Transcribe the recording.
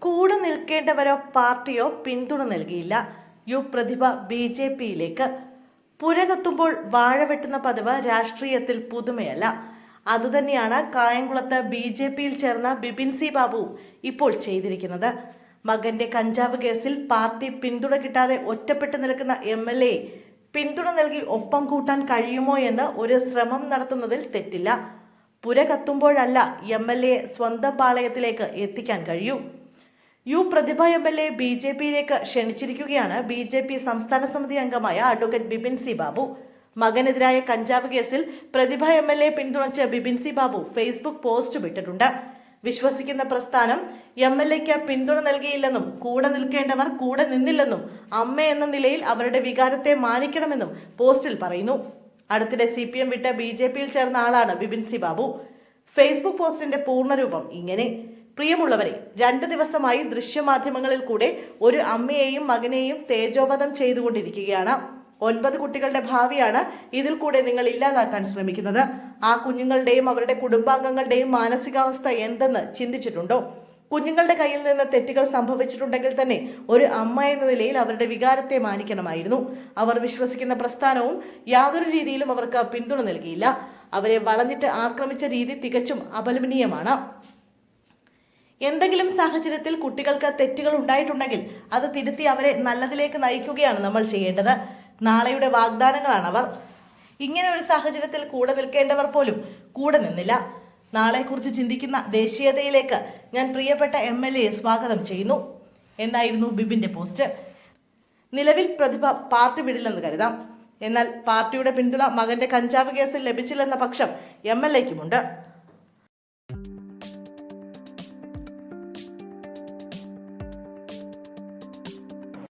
കൂടെ നിൽക്കേണ്ടവരോ പാർട്ടിയോ പിന്തുണ നൽകിയില്ല. പ്രതിഭ BJPയിലേക്ക്. പുരകത്തുമ്പോൾ വാഴ വെട്ടുന്ന പതിവ് രാഷ്ട്രീയത്തിൽ പുതുമയല്ല. അതുതന്നെയാണ് കായംകുളത്ത് BJPയിൽ ചേർന്ന ബിപിൻ സി ബാബു ഇപ്പോൾ ചെയ്തിരിക്കുന്നത്. മകന്റെ കഞ്ചാവ് കേസിൽ പാർട്ടി പിന്തുണ കിട്ടാതെ ഒറ്റപ്പെട്ടു നിൽക്കുന്ന MLA പിന്തുണ നൽകി ഒപ്പം കൂട്ടാൻ കഴിയുമോ എന്ന് ഒരു ശ്രമം നടത്തുന്നതിൽ തെറ്റില്ല. പുര കത്തുമ്പോഴല്ല MLA സ്വന്തം പാളയത്തിലേക്ക് എത്തിക്കാൻ കഴിയൂ. പ്രതിഭ MLA BJPയിലേക്ക് ക്ഷണിച്ചിരിക്കുകയാണ് BJP സംസ്ഥാന സമിതി അംഗമായ അഡ്വക്കേറ്റ് ബിപിൻ സി ബാബു. മകനെതിരായ കഞ്ചാവ് കേസിൽ പ്രതിഭ MLA പിന്തുണച്ച് Bipin C Babu Facebook post വിട്ടിട്ടുണ്ട്. വിശ്വസിക്കുന്ന പ്രസ്ഥാനം MLAക്ക് പിന്തുണ നൽകിയില്ലെന്നും കൂടെ നിൽക്കേണ്ടവർ കൂടെ നിന്നില്ലെന്നും അമ്മ എന്ന നിലയിൽ അവരുടെ വികാരത്തെ മാനിക്കണമെന്നും പോസ്റ്റിൽ പറയുന്നു. അടുത്തിടെ CPM വിട്ട് BJPയിൽ ചേർന്ന ആളാണ് ബിപിൻ സി ബാബു. ഫേസ്ബുക്ക് പോസ്റ്റിന്റെ പൂർണ്ണരൂപം ഇങ്ങനെ: പ്രിയമുള്ളവരെ, 2 ദിവസമായി ദൃശ്യമാധ്യമങ്ങളിൽ കൂടെ ഒരു അമ്മയെയും മകനെയും തേജോവധം ചെയ്തുകൊണ്ടിരിക്കുകയാണ്. 9 കുട്ടികളുടെ ഭാവിയാണ് ഇതിൽ കൂടെ നിങ്ങൾ ഇല്ലാതാക്കാൻ ശ്രമിക്കുന്നത്. ആ കുഞ്ഞുങ്ങളുടെയും അവരുടെ കുടുംബാംഗങ്ങളുടെയും മാനസികാവസ്ഥ എന്തെന്ന് ചിന്തിച്ചിട്ടുണ്ടോ? കുഞ്ഞുങ്ങളുടെ കയ്യിൽ നിന്ന് തെറ്റുകൾ സംഭവിച്ചിട്ടുണ്ടെങ്കിൽ തന്നെ ഒരു അമ്മ എന്ന നിലയിൽ അവരുടെ വികാരത്തെ മാനിക്കണമായിരുന്നു. അവർ വിശ്വസിക്കുന്ന പ്രസ്ഥാനവും യാതൊരു രീതിയിലും അവർക്ക് പിന്തുണ നൽകിയില്ല. അവരെ വളഞ്ഞിട്ട് ആക്രമിച്ച രീതി തികച്ചും അപലപനീയമാണ്. എന്തെങ്കിലും സാഹചര്യത്തിൽ കുട്ടികൾക്ക് തെറ്റുകൾ ഉണ്ടായിട്ടുണ്ടെങ്കിൽ അത് തിരുത്തി അവരെ നല്ലതിലേക്ക് നയിക്കുകയാണ് നമ്മൾ ചെയ്യേണ്ടത്. നാളെയുടെ വാഗ്ദാനങ്ങളാണ് അവർ. ഇങ്ങനെ ഒരു സാഹചര്യത്തിൽ കൂടെ നിൽക്കേണ്ടവർ പോലും കൂടെ നിന്നില്ല. നാളെക്കുറിച്ച് ചിന്തിക്കുന്ന ദേശീയതയിലേക്ക് ഞാൻ പ്രിയപ്പെട്ട MLA സ്വാഗതം ചെയ്യുന്നു എന്നായിരുന്നു ബിപിന്റെ പോസ്റ്റ്. നിലവിൽ പ്രതിഭ പാർട്ടി വിടില്ലെന്ന് കരുതാം. എന്നാൽ പാർട്ടിയുടെ പിന്തുണ മകന്റെ കഞ്ചാവ് കേസിൽ ലഭിച്ചില്ലെന്ന പക്ഷം MLAക്കുമുണ്ട്.